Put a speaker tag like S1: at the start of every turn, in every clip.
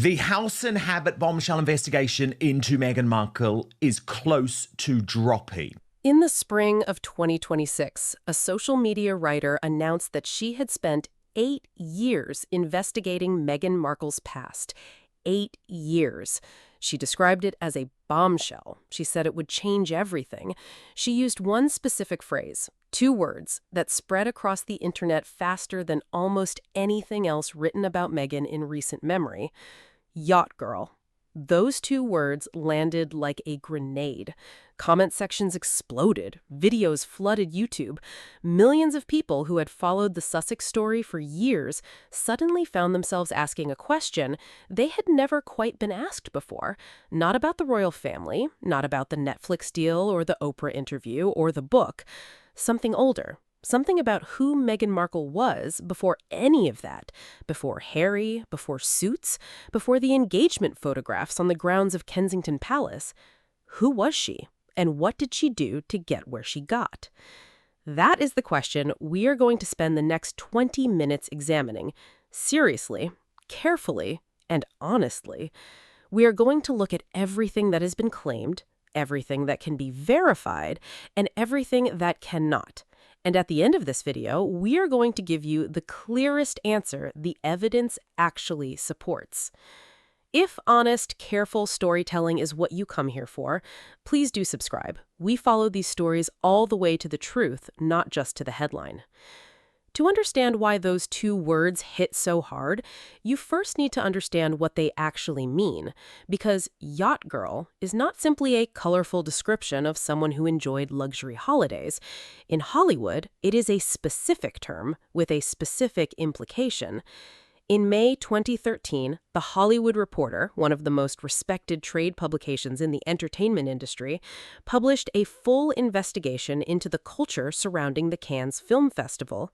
S1: The House Inhabit bombshell investigation into Meghan Markle is close to dropping.
S2: In the spring of 2026, a social media writer announced that she had spent 8 years investigating Meghan Markle's past. 8 years. She described it as a bombshell. She said it would change everything. She used one specific phrase, 2 words, that spread across the internet faster than almost anything else written about Meghan in recent memory. Yacht girl. Those 2 words landed like a grenade. Comment sections exploded. Videos flooded YouTube. Millions of people who had followed the Sussex story for years suddenly found themselves asking a question they had never quite been asked before. Not about the royal family, not about the Netflix deal or the Oprah interview or the book. Something older. Something about who Meghan Markle was before any of that, before Harry, before Suits, before the engagement photographs on the grounds of Kensington Palace. Who was she, and what did she do to get where she got? That is the question we are going to spend the next 20 minutes examining. Seriously, carefully, and honestly. We are going to look at everything that has been claimed, everything that can be verified, and everything that cannot. And at the end of this video, we are going to give you the clearest answer the evidence actually supports. If honest, careful storytelling is what you come here for, please do subscribe. We follow these stories all the way to the truth, not just to the headline. To understand why those 2 words hit so hard, you first need to understand what they actually mean, because yacht girl is not simply a colorful description of someone who enjoyed luxury holidays. In Hollywood, it is a specific term with a specific implication. In May 2013, The Hollywood Reporter, one of the most respected trade publications in the entertainment industry, published a full investigation into the culture surrounding the Cannes Film Festival.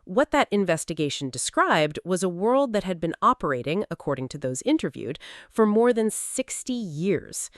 S2: What that investigation described was a world that had been operating, according to those interviewed, for more than 60 years.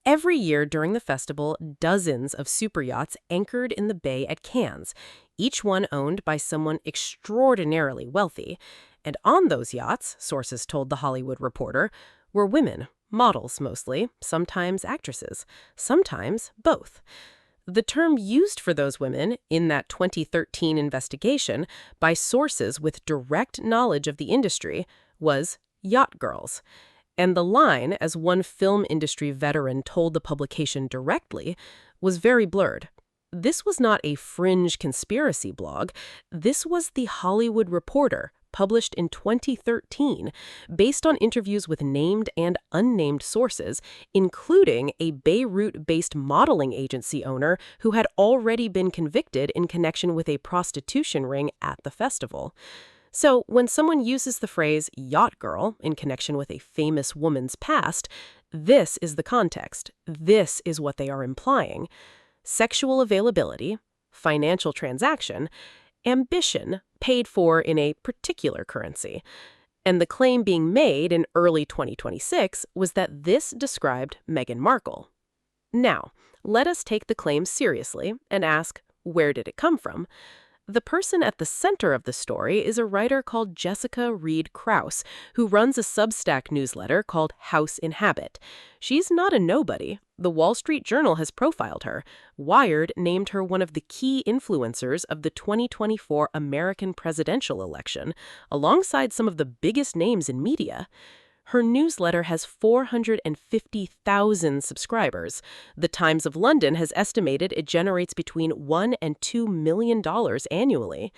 S2: Every year during the festival, dozens of superyachts anchored in the bay at Cannes, each one owned by someone extraordinarily wealthy. And on those yachts, sources told The Hollywood Reporter, were women, models mostly, sometimes actresses, sometimes both. The term used for those women in that 2013 investigation by sources with direct knowledge of the industry was yacht girls. And the line, as one film industry veteran told the publication directly, was very blurred. This was not a fringe conspiracy blog. This was The Hollywood Reporter, published in 2013, based on interviews with named and unnamed sources, including a Beirut-based modeling agency owner who had already been convicted in connection with a prostitution ring at the festival. So when someone uses the phrase yacht girl in connection with a famous woman's past, this is the context. This is what they are implying. Sexual availability, financial transaction, ambition paid for in a particular currency. And the claim being made in early 2026 was that this described Meghan Markle. Now, let us take the claim seriously and ask, where did it come from? The person at the center of the story is a writer called Jessica Reed Krause, who runs a Substack newsletter called House Inhabit. She's not a nobody. The Wall Street Journal has profiled her. Wired named her one of the key influencers of the 2024 American presidential election, alongside some of the biggest names in media. Her newsletter has 450,000 subscribers. The Times of London has estimated it generates between $1 and $2 million annually.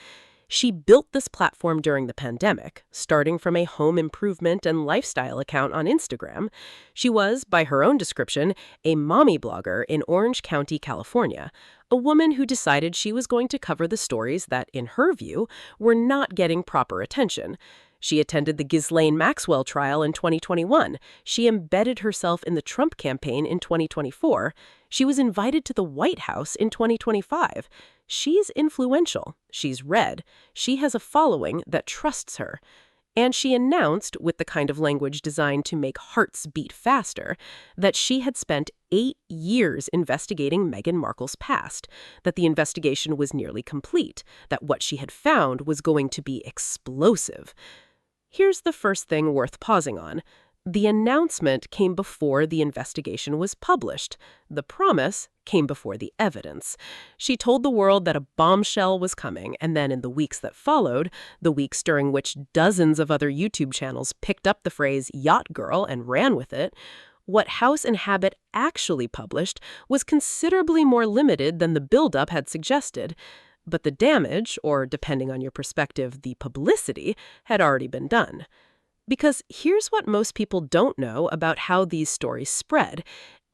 S2: She built this platform during the pandemic, starting from a home improvement and lifestyle account on Instagram. She was, by her own description, a mommy blogger in Orange County, California, a woman who decided she was going to cover the stories that, in her view, were not getting proper attention. She attended the Ghislaine Maxwell trial in 2021. She embedded herself in the Trump campaign in 2024. She was invited to the White House in 2025. She's influential. She's read. She has a following that trusts her. And she announced, with the kind of language designed to make hearts beat faster, that she had spent 8 years investigating Meghan Markle's past, that the investigation was nearly complete, that what she had found was going to be explosive. Here's the first thing worth pausing on. The announcement came before the investigation was published. The promise came before the evidence. She told the world that a bombshell was coming, and then in the weeks that followed, the weeks during which dozens of other YouTube channels picked up the phrase Yacht Girl and ran with it, what House Inhabit actually published was considerably more limited than the buildup had suggested. But the damage, or depending on your perspective, the publicity, had already been done. Because here's what most people don't know about how these stories spread,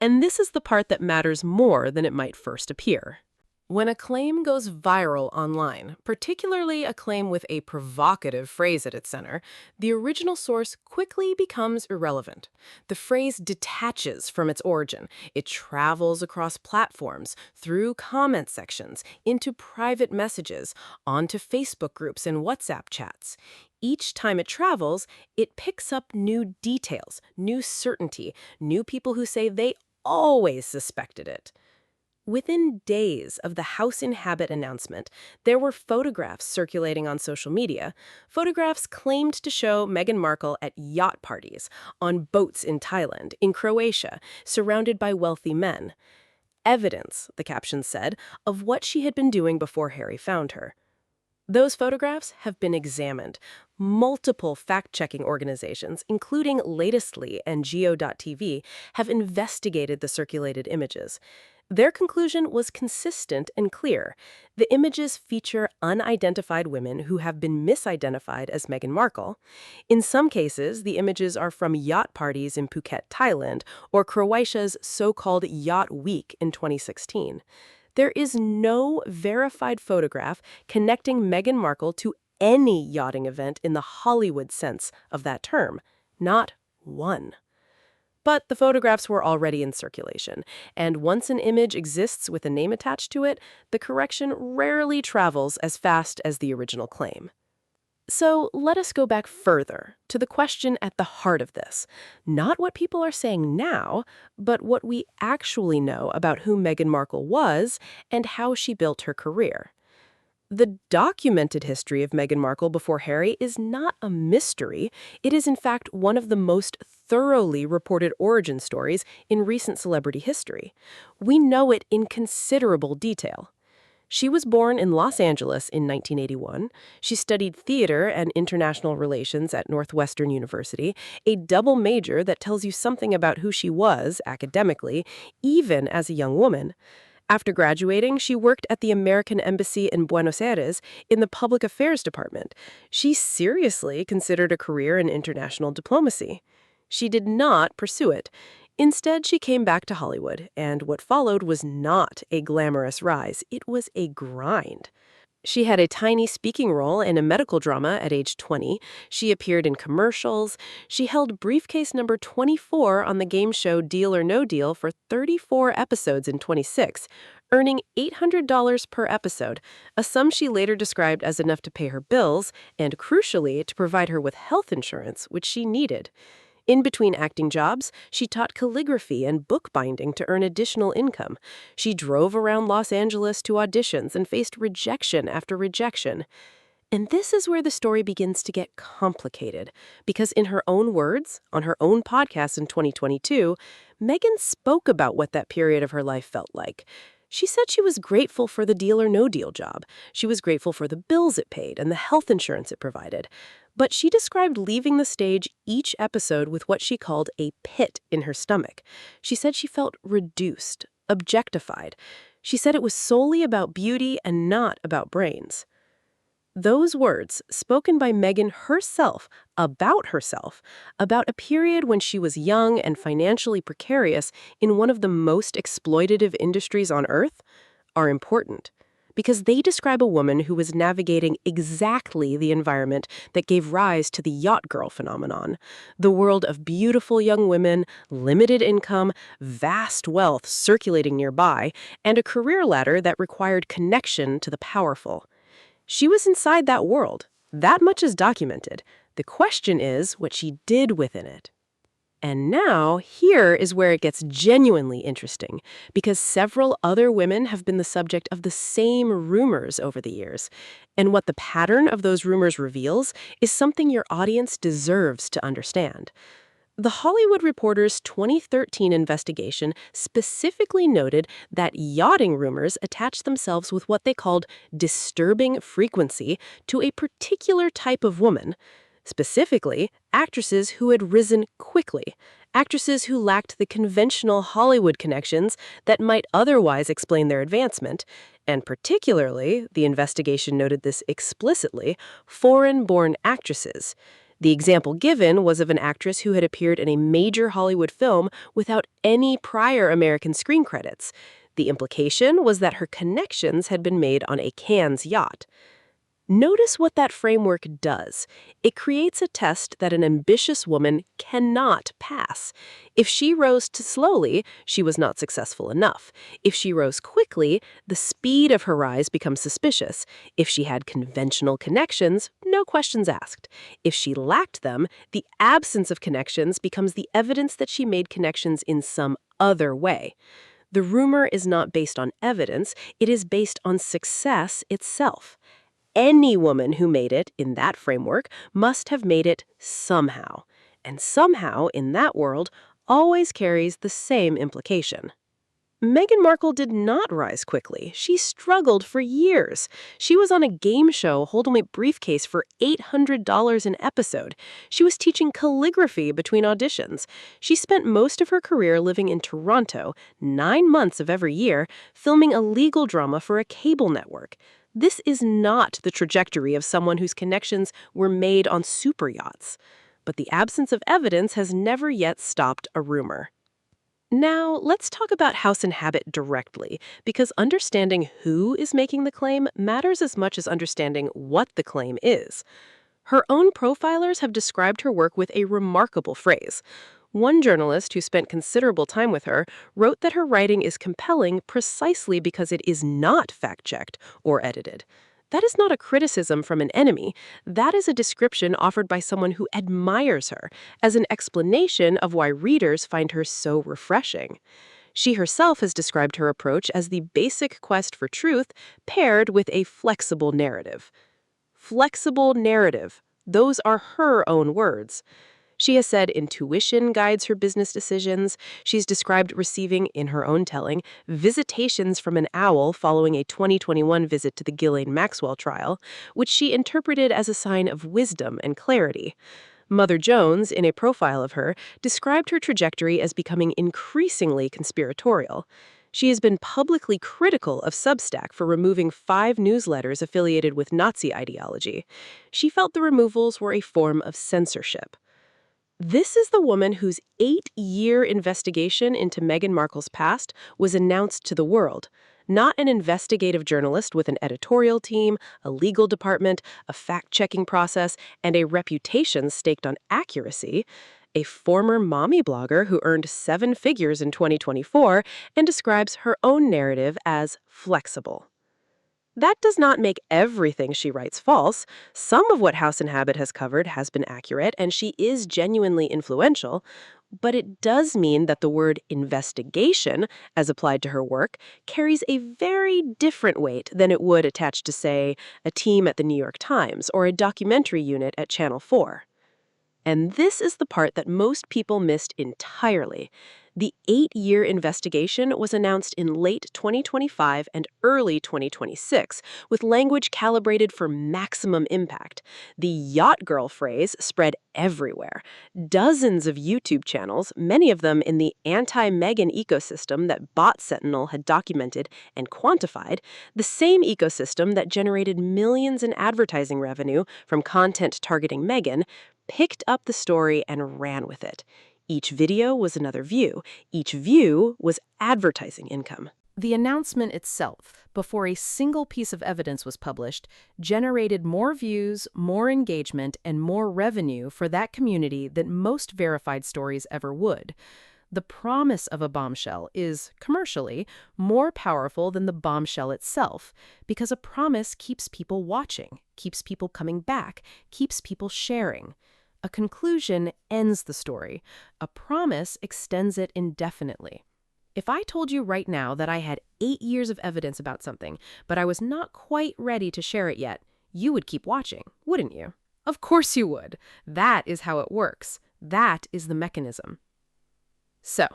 S2: and this is the part that matters more than it might first appear. When a claim goes viral online, particularly a claim with a provocative phrase at its center, the original source quickly becomes irrelevant. The phrase detaches from its origin. It travels across platforms, through comment sections, into private messages, onto Facebook groups and WhatsApp chats. Each time it travels, it picks up new details, new certainty, new people who say they always suspected it. Within days of the House Inhabit announcement, there were photographs circulating on social media. Photographs claimed to show Meghan Markle at yacht parties, on boats in Thailand, in Croatia, surrounded by wealthy men. Evidence, the caption said, of what she had been doing before Harry found her. Those photographs have been examined. Multiple fact-checking organizations, including Latestly and Geo.tv, have investigated the circulated images. Their conclusion was consistent and clear. The images feature unidentified women who have been misidentified as Meghan Markle. In some cases, the images are from yacht parties in Phuket, Thailand, or Croatia's so-called Yacht Week in 2016. There is no verified photograph connecting Meghan Markle to any yachting event in the Hollywood sense of that term. Not one. But the photographs were already in circulation, and once an image exists with a name attached to it, the correction rarely travels as fast as the original claim. So let us go back further to the question at the heart of this. Not what people are saying now, but what we actually know about who Meghan Markle was and how she built her career. The documented history of Meghan Markle before Harry is not a mystery. It is, in fact, one of the most thoroughly reported origin stories in recent celebrity history. We know it in considerable detail. She was born in Los Angeles in 1981. She studied theater and international relations at Northwestern University, a double major that tells you something about who she was academically, even as a young woman. After graduating, she worked at the American Embassy in Buenos Aires in the Public Affairs Department. She seriously considered a career in international diplomacy. She did not pursue it. Instead, she came back to Hollywood, and what followed was not a glamorous rise. It was a grind. She had a tiny speaking role in a medical drama at age 20. She appeared in commercials. She held briefcase number 24 on the game show Deal or No Deal for 34 episodes in 26, earning $800 per episode, a sum she later described as enough to pay her bills and, crucially, to provide her with health insurance, which she needed. In between acting jobs, she taught calligraphy and bookbinding to earn additional income. She drove around Los Angeles to auditions and faced rejection after rejection. And this is where the story begins to get complicated, because in her own words, on her own podcast in 2022, Meghan spoke about what that period of her life felt like. She said she was grateful for the Deal or No Deal job. She was grateful for the bills it paid and the health insurance it provided. But she described leaving the stage each episode with what she called a pit in her stomach. She said she felt reduced, objectified. She said it was solely about beauty and not about brains. Those words, spoken by Meghan herself, about a period when she was young and financially precarious in one of the most exploitative industries on earth, are important. Because they describe a woman who was navigating exactly the environment that gave rise to the yacht girl phenomenon, the world of beautiful young women, limited income, vast wealth circulating nearby, and a career ladder that required connection to the powerful. She was inside that world. That much is documented. The question is what she did within it. And now, here is where it gets genuinely interesting, because several other women have been the subject of the same rumors over the years. And what the pattern of those rumors reveals is something your audience deserves to understand. The Hollywood Reporter's 2013 investigation specifically noted that yachting rumors attached themselves with what they called disturbing frequency to a particular type of woman, specifically actresses who had risen quickly, actresses who lacked the conventional Hollywood connections that might otherwise explain their advancement, and particularly, the investigation noted this explicitly, foreign-born actresses. The example given was of an actress who had appeared in a major Hollywood film without any prior American screen credits. The implication was that her connections had been made on a Cannes yacht. Notice what that framework does. It creates a test that an ambitious woman cannot pass. If she rose too slowly, she was not successful enough. If she rose quickly, the speed of her rise becomes suspicious. If she had conventional connections, no questions asked. If she lacked them, the absence of connections becomes the evidence that she made connections in some other way. The rumor is not based on evidence, it is based on success itself. Any woman who made it in that framework must have made it somehow. And somehow, in that world, always carries the same implication. Meghan Markle did not rise quickly. She struggled for years. She was on a game show holding a briefcase for $800 an episode. She was teaching calligraphy between auditions. She spent most of her career living in Toronto, 9 months of every year, filming a legal drama for a cable network. This is not the trajectory of someone whose connections were made on super yachts. But the absence of evidence has never yet stopped a rumor. Now, let's talk about House Inhabit directly, because understanding who is making the claim matters as much as understanding what the claim is. Her own profilers have described her work with a remarkable phrase. One journalist who spent considerable time with her wrote that her writing is compelling precisely because it is not fact-checked or edited. That is not a criticism from an enemy. That is a description offered by someone who admires her, as an explanation of why readers find her so refreshing. She herself has described her approach as the basic quest for truth paired with a flexible narrative. Flexible narrative. Those are her own words. She has said intuition guides her business decisions. She's described receiving, in her own telling, visitations from an owl following a 2021 visit to the Ghislaine Maxwell trial, which she interpreted as a sign of wisdom and clarity. Mother Jones, in a profile of her, described her trajectory as becoming increasingly conspiratorial. She has been publicly critical of Substack for removing 5 newsletters affiliated with Nazi ideology. She felt the removals were a form of censorship. This is the woman whose 8-year investigation into Meghan Markle's past was announced to the world. Not an investigative journalist with an editorial team, a legal department, a fact-checking process, and a reputation staked on accuracy. A former mommy blogger who earned 7 figures in 2024 and describes her own narrative as flexible. That does not make everything she writes false. Some of what House Inhabit has covered has been accurate, and she is genuinely influential. But it does mean that the word investigation, as applied to her work, carries a very different weight than it would attached to, say, a team at the New York Times or a documentary unit at Channel 4. And this is the part that most people missed entirely. The 8-year investigation was announced in late 2025 and early 2026, with language calibrated for maximum impact. The yacht girl phrase spread everywhere. Dozens of YouTube channels, many of them in the anti-Meghan ecosystem that Bot Sentinel had documented and quantified, the same ecosystem that generated millions in advertising revenue from content targeting Meghan, picked up the story and ran with it. Each video was another view. Each view was advertising income. The announcement itself, before a single piece of evidence was published, generated more views, more engagement, and more revenue for that community than most verified stories ever would. The promise of a bombshell is, commercially, more powerful than the bombshell itself, because a promise keeps people watching, keeps people coming back, keeps people sharing. A conclusion ends the story. A promise extends it indefinitely. If I told you right now that I had 8 years of evidence about something, but I was not quite ready to share it yet, you would keep watching, wouldn't you? Of course you would. That is how it works. That is the mechanism. So,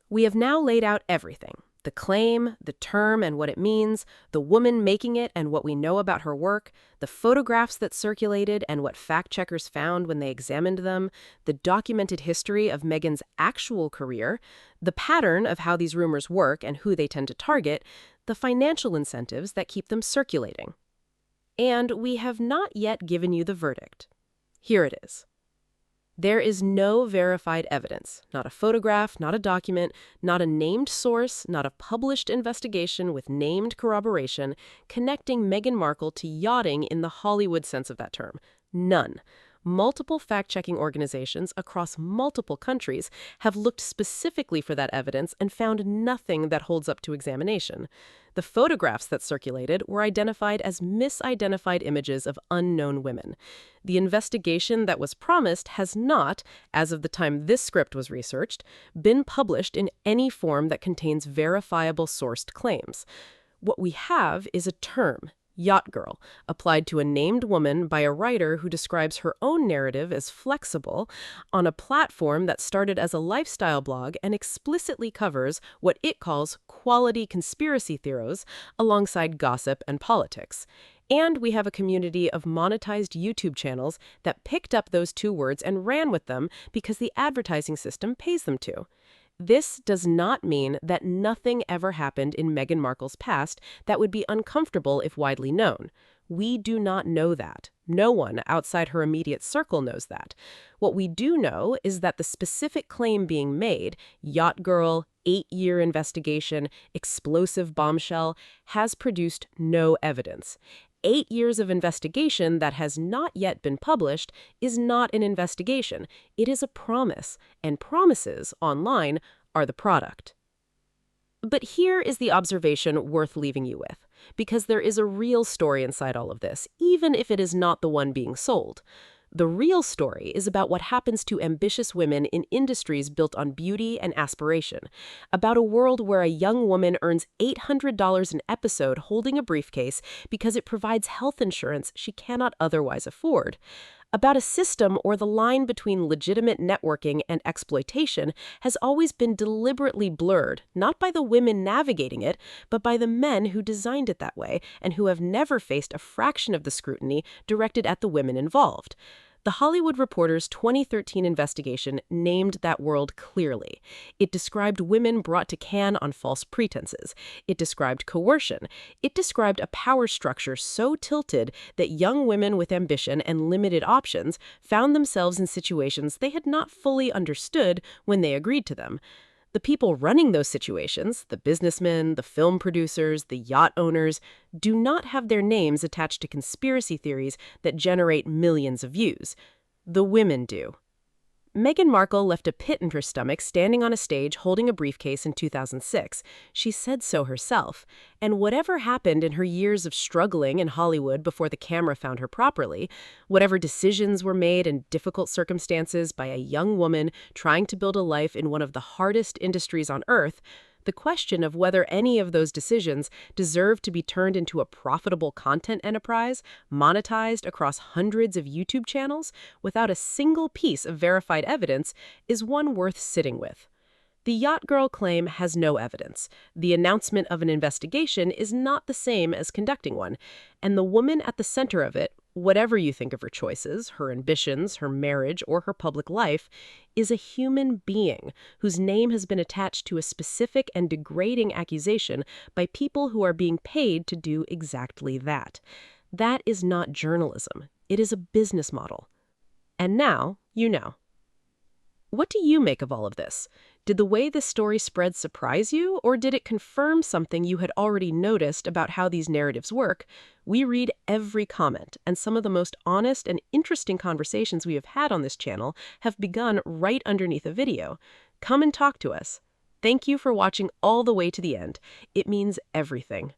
S2: we have now laid out everything. The claim, the term and what it means, the woman making it and what we know about her work, the photographs that circulated and what fact-checkers found when they examined them, the documented history of Meghan's actual career, the pattern of how these rumors work and who they tend to target, the financial incentives that keep them circulating. And we have not yet given you the verdict. Here it is. There is no verified evidence, not a photograph, not a document, not a named source, not a published investigation with named corroboration connecting Meghan Markle to yachting in the Hollywood sense of that term. None. Multiple fact-checking organizations across multiple countries have looked specifically for that evidence and found nothing that holds up to examination. The photographs that circulated were identified as misidentified images of unknown women. The investigation that was promised has not, as of the time this script was researched, been published in any form that contains verifiable sourced claims. What we have is a term, Yacht Girl, applied to a named woman by a writer who describes her own narrative as flexible on a platform that started as a lifestyle blog and explicitly covers what it calls quality conspiracy theories alongside gossip and politics. And we have a community of monetized YouTube channels that picked up those two words and ran with them because the advertising system pays them to. This does not mean that nothing ever happened in Meghan Markle's past that would be uncomfortable if widely known. We do not know that. No one outside her immediate circle knows that. What we do know is that the specific claim being made, Yacht Girl, 8-year investigation, explosive bombshell, has produced no evidence. 8 years of investigation that has not yet been published is not an investigation. It is a promise, and promises online are the product. But here is the observation worth leaving you with, because there is a real story inside all of this, even if it is not the one being sold. The real story is about what happens to ambitious women in industries built on beauty and aspiration, about a world where a young woman earns $800 an episode holding a briefcase because it provides health insurance she cannot otherwise afford, about a system where the line between legitimate networking and exploitation has always been deliberately blurred, not by the women navigating it, but by the men who designed it that way and who have never faced a fraction of the scrutiny directed at the women involved. The Hollywood Reporter's 2013 investigation named that world clearly. It described women brought to Cannes on false pretenses. It described coercion. It described a power structure so tilted that young women with ambition and limited options found themselves in situations they had not fully understood when they agreed to them. The people running those situations, the businessmen, the film producers, the yacht owners, do not have their names attached to conspiracy theories that generate millions of views. The women do. Meghan Markle left a pit in her stomach standing on a stage holding a briefcase in 2006. She said so herself. And whatever happened in her years of struggling in Hollywood before the camera found her properly, whatever decisions were made in difficult circumstances by a young woman trying to build a life in one of the hardest industries on earth, the question of whether any of those decisions deserve to be turned into a profitable content enterprise, monetized across hundreds of YouTube channels, without a single piece of verified evidence, is one worth sitting with. The Yacht Girl claim has no evidence. The announcement of an investigation is not the same as conducting one, and the woman at the center of it, whatever you think of her choices, her ambitions, her marriage, or her public life, is a human being whose name has been attached to a specific and degrading accusation by people who are being paid to do exactly that. That is not journalism. It is a business model. And now, you know. What do you make of all of this? Did the way this story spread surprise you, or did it confirm something you had already noticed about how these narratives work? We read every comment, and some of the most honest and interesting conversations we have had on this channel have begun right underneath a video. Come and talk to us. Thank you for watching all the way to the end. It means everything.